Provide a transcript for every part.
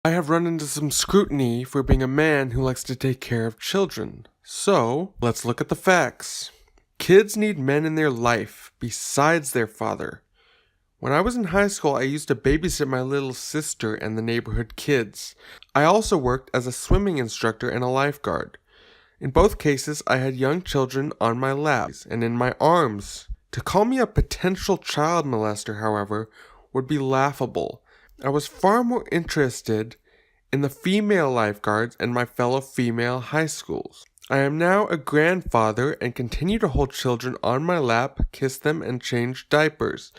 I have run into some scrutiny for being a man who likes to take care of children. So, let's look at the facts. Kids need men in their life besides their father. When I was in high school, I used to babysit my little sister and the neighborhood kids. I also worked as a swimming instructor and a lifeguard. In both cases, I had young children on my lap and in my arms. To call me a potential child molester, however, would be laughable. I was far more interested in the female lifeguards and my fellow female high schools. I am now a grandfather and continue to hold children on my lap, kiss them, and change diapers.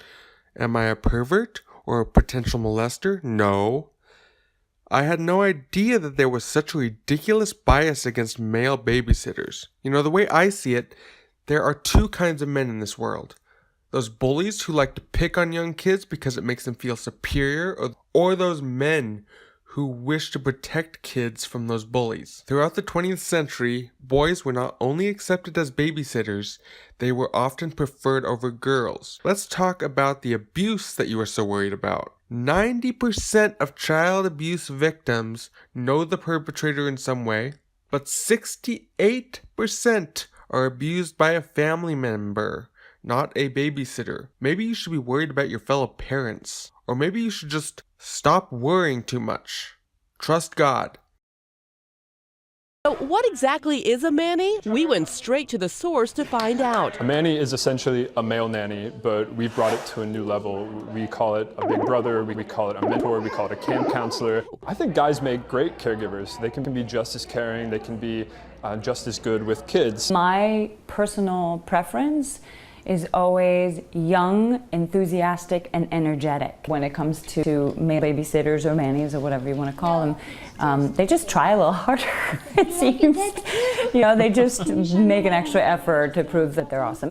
Am I a pervert or a potential molester? No. I had no idea that there was such a ridiculous bias against male babysitters. The way I see it, there are two kinds of men in this world. Those bullies who like to pick on young kids because it makes them feel superior, or those men who wish to protect kids from those bullies. Throughout the 20th century, boys were not only accepted as babysitters, they were often preferred over girls. Let's talk about the abuse that you are so worried about. 90% of child abuse victims know the perpetrator in some way, but 68% are abused by a family member, not a babysitter. Maybe you should be worried about your fellow parents. Or maybe you should just stop worrying too much. Trust God. So what exactly is a manny? We went straight to the source to find out. A manny is essentially a male nanny, but we brought it to a new level. We call it a big brother, we call it a mentor, we call it a camp counselor. I think guys make great caregivers. They can be just as caring, they can be just as good with kids. My personal preference is always young, enthusiastic, and energetic. When it comes to male babysitters or nannies or whatever you want to call them, they just try a little harder, it seems. They just make an extra effort to prove that they're awesome.